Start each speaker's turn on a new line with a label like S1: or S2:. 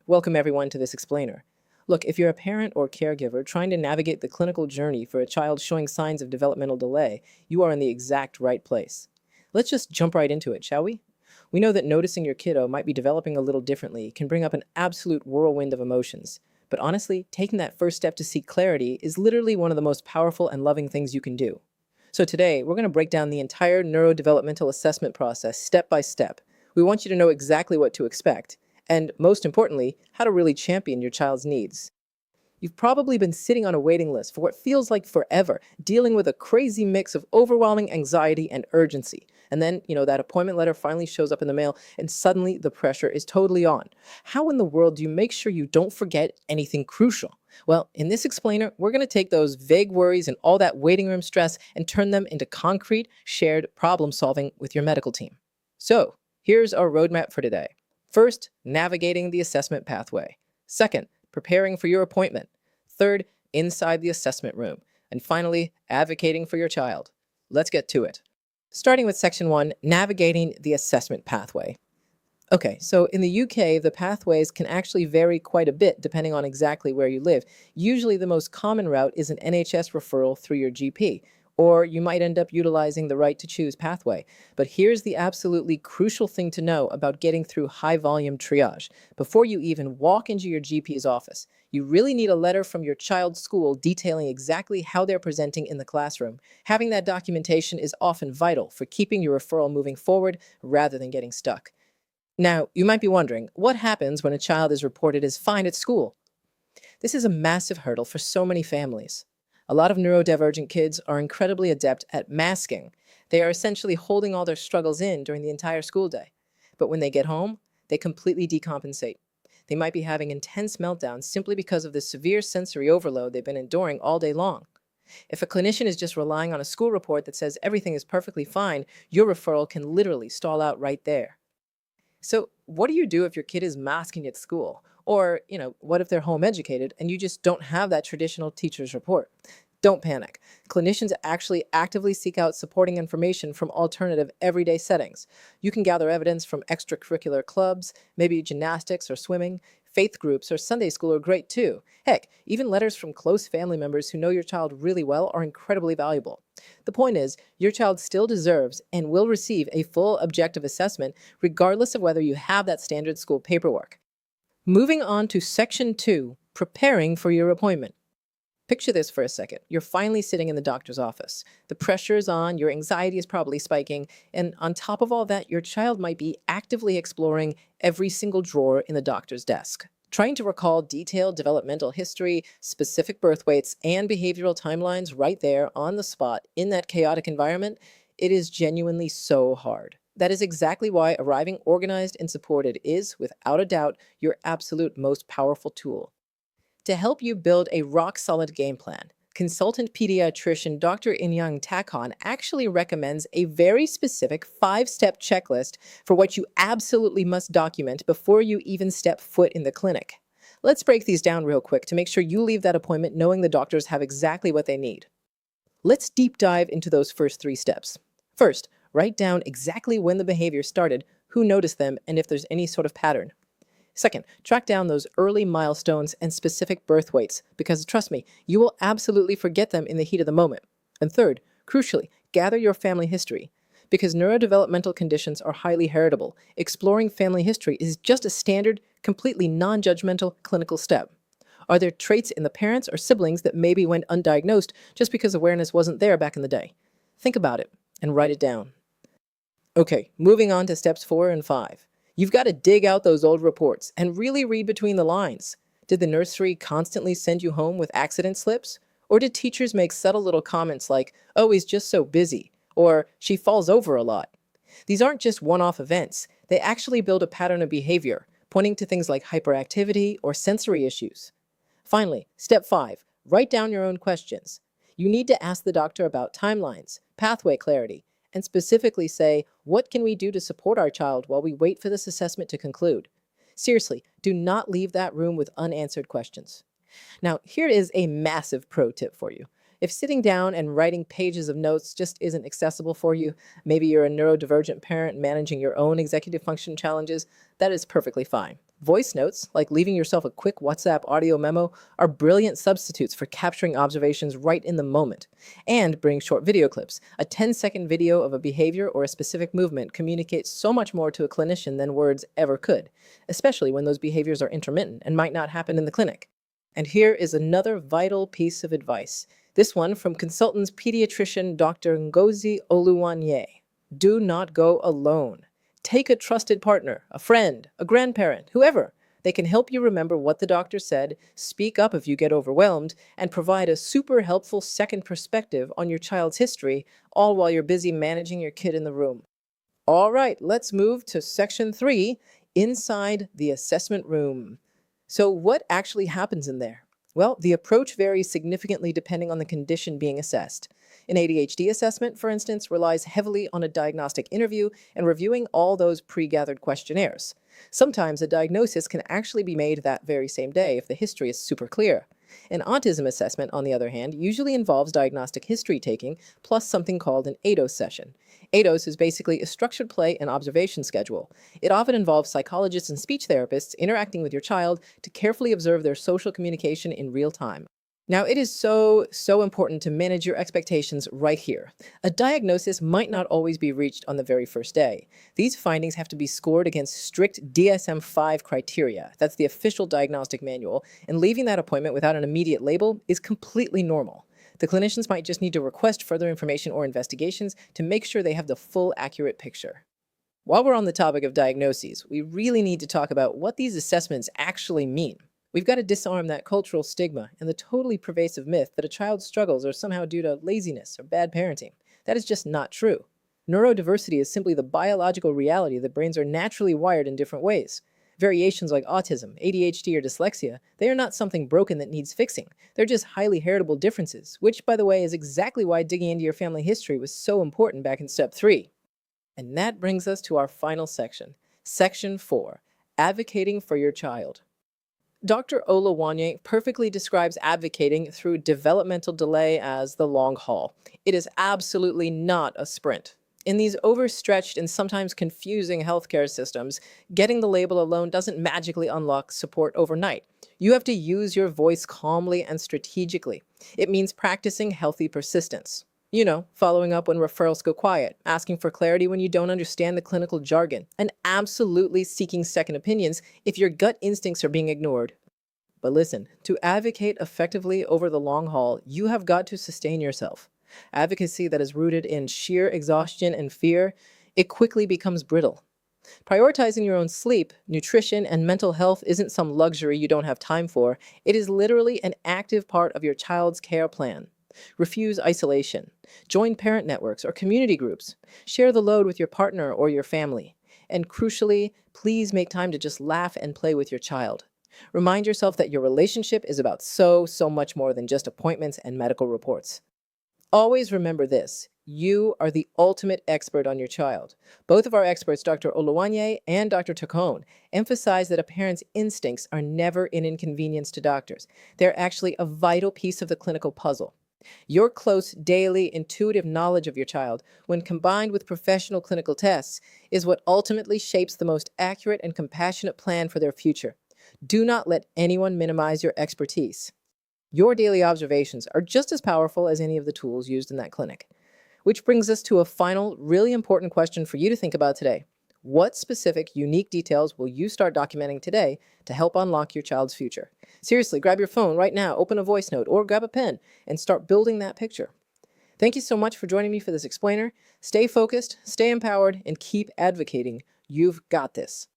S1: Welcome everyone to this explainer. Look, if you're a parent or caregiver trying to navigate the clinical journey for a child showing signs of developmental delay, you are in the exact right place. Let's just jump right into it, shall we? We know that noticing your kiddo might be developing a little differently can bring up an absolute whirlwind of emotions. But honestly, taking that first step to seek clarity is literally one of the most powerful and loving things you can do. So today, we're going to break down the entire neurodevelopmental assessment process step by step. We want you to know exactly what to expect, and most importantly, how to really champion your child's needs. You've probably been sitting on a waiting list for what feels like forever, dealing with a crazy mix of overwhelming anxiety and urgency. And then, that appointment letter finally shows up in the mail, and suddenly the pressure is totally on. How in the world do you make sure you don't forget anything crucial? Well, in this explainer, we're going to take those vague worries and all that waiting room stress and turn them into concrete, shared problem solving with your medical team. So, here's our roadmap for today. First, navigating the assessment pathway. Second, preparing for your appointment. Third, inside the assessment room. And finally, advocating for your child. Let's get to it. Starting with section 1, navigating the assessment pathway. Okay, so in the UK, the pathways can actually vary quite a bit depending on exactly where you live. Usually the most common route is an NHS referral through your GP, or you might end up utilizing the right to choose pathway. But here's the absolutely crucial thing to know about getting through high volume triage. Before you even walk into your GP's office, you really need a letter from your child's school detailing exactly how they're presenting in the classroom. Having that documentation is often vital for keeping your referral moving forward rather than getting stuck. Now, you might be wondering, what happens when a child is reported as fine at school? This is a massive hurdle for so many families. A lot of neurodivergent kids are incredibly adept at masking. They are essentially holding all their struggles in during the entire school day. But when they get home, they completely decompensate. They might be having intense meltdowns simply because of the severe sensory overload they've been enduring all day long. If a clinician is just relying on a school report that says everything is perfectly fine, your referral can literally stall out right there. So what do you do if your kid is masking at school? Or, what if they're home educated and you just don't have that traditional teacher's report? Don't panic. Clinicians actually actively seek out supporting information from alternative everyday settings. You can gather evidence from extracurricular clubs, maybe gymnastics or swimming. Faith groups or Sunday school are great too. Heck, even letters from close family members who know your child really well are incredibly valuable. The point is, your child still deserves and will receive a full objective assessment regardless of whether you have that standard school paperwork. Moving on to section 2, preparing for your appointment. Picture this for a second. You're finally sitting in the doctor's office. The pressure is on, your anxiety is probably spiking, and on top of all that, your child might be actively exploring every single drawer in the doctor's desk, trying to recall detailed developmental history, specific birth weights, and behavioral timelines right there on the spot in that chaotic environment. It is genuinely so hard. That is exactly why arriving organized and supported is, without a doubt, your absolute most powerful tool. To help you build a rock-solid game plan, consultant pediatrician Dr. Inyang Takon actually recommends a very specific 5-step checklist for what you absolutely must document before you even step foot in the clinic. Let's break these down real quick to make sure you leave that appointment knowing the doctors have exactly what they need. Let's deep dive into those first 3 steps. First, write down exactly when the behavior started, who noticed them, and if there's any sort of pattern. Second, track down those early milestones and specific birth weights, because trust me, you will absolutely forget them in the heat of the moment. And third, crucially, gather your family history. Because neurodevelopmental conditions are highly heritable, exploring family history is just a standard, completely non-judgmental clinical step. Are there traits in the parents or siblings that maybe went undiagnosed just because awareness wasn't there back in the day? Think about it and write it down. Okay, moving on to steps 4 and 5. You've got to dig out those old reports and really read between the lines. Did the nursery constantly send you home with accident slips? Or did teachers make subtle little comments like, "Oh, he's just so busy," or "she falls over a lot"? These aren't just one-off events. They actually build a pattern of behavior, pointing to things like hyperactivity or sensory issues. Finally, step 5, write down your own questions. You need to ask the doctor about timelines, pathway clarity, and specifically say, what can we do to support our child while we wait for this assessment to conclude? Seriously, do not leave that room with unanswered questions. Now, here is a massive pro tip for you. If sitting down and writing pages of notes just isn't accessible for you, maybe you're a neurodivergent parent managing your own executive function challenges, that is perfectly fine. Voice notes, like leaving yourself a quick WhatsApp audio memo, are brilliant substitutes for capturing observations right in the moment. And bring short video clips. A 10-second video of a behavior or a specific movement communicates so much more to a clinician than words ever could, especially when those behaviors are intermittent and might not happen in the clinic. And here is another vital piece of advice. This one from consultant's pediatrician Dr. Ngozi Oluwanye. Do not go alone. Take a trusted partner, a friend, a grandparent, whoever. They can help you remember what the doctor said, speak up if you get overwhelmed, and provide a super helpful second perspective on your child's history, all while you're busy managing your kid in the room. All right, let's move to section 3, inside the assessment room. So what actually happens in there? Well, the approach varies significantly depending on the condition being assessed. An ADHD assessment, for instance, relies heavily on a diagnostic interview and reviewing all those pre-gathered questionnaires. Sometimes a diagnosis can actually be made that very same day if the history is super clear. An autism assessment, on the other hand, usually involves diagnostic history taking plus something called an ADOS session. ADOS is basically a structured play and observation schedule. It often involves psychologists and speech therapists interacting with your child to carefully observe their social communication in real time. Now, it is so important to manage your expectations right here. A diagnosis might not always be reached on the very first day. These findings have to be scored against strict DSM-5 criteria. That's the official diagnostic manual, and leaving that appointment without an immediate label is completely normal. The clinicians might just need to request further information or investigations to make sure they have the full accurate picture. While we're on the topic of diagnoses, we really need to talk about what these assessments actually mean. We've got to disarm that cultural stigma and the totally pervasive myth that a child's struggles are somehow due to laziness or bad parenting. That is just not true. Neurodiversity is simply the biological reality that brains are naturally wired in different ways. Variations like autism, ADHD, or dyslexia, they are not something broken that needs fixing. They're just highly heritable differences, which, by the way, is exactly why digging into your family history was so important back in step 3. And that brings us to our final section, section 4, advocating for your child. Dr. Oluwanye perfectly describes advocating through developmental delay as the long haul. It is absolutely not a sprint. In these overstretched and sometimes confusing healthcare systems, getting the label alone doesn't magically unlock support overnight. You have to use your voice calmly and strategically. It means practicing healthy persistence. You know, following up when referrals go quiet, asking for clarity when you don't understand the clinical jargon, and absolutely seeking second opinions if your gut instincts are being ignored. But listen, to advocate effectively over the long haul, you have got to sustain yourself. Advocacy that is rooted in sheer exhaustion and fear, it quickly becomes brittle. Prioritizing your own sleep, nutrition, and mental health isn't some luxury you don't have time for. It is literally an active part of your child's care plan. Refuse isolation. Join parent networks or community groups. Share the load with your partner or your family. And crucially, please make time to just laugh and play with your child. Remind yourself that your relationship is about so much more than just appointments and medical reports. Always remember this. You are the ultimate expert on your child. Both of our experts, Dr. Oluwanye and Dr. Tacone, emphasize that a parent's instincts are never an inconvenience to doctors. They're actually a vital piece of the clinical puzzle. Your close, daily, intuitive knowledge of your child, when combined with professional clinical tests, is what ultimately shapes the most accurate and compassionate plan for their future. Do not let anyone minimize your expertise. Your daily observations are just as powerful as any of the tools used in that clinic. Which brings us to a final, really important question for you to think about today. What specific, unique details will you start documenting today to help unlock your child's future? Seriously, grab your phone right now, open a voice note, or grab a pen and start building that picture. Thank you so much for joining me for this explainer. Stay focused, stay empowered, and keep advocating. You've got this.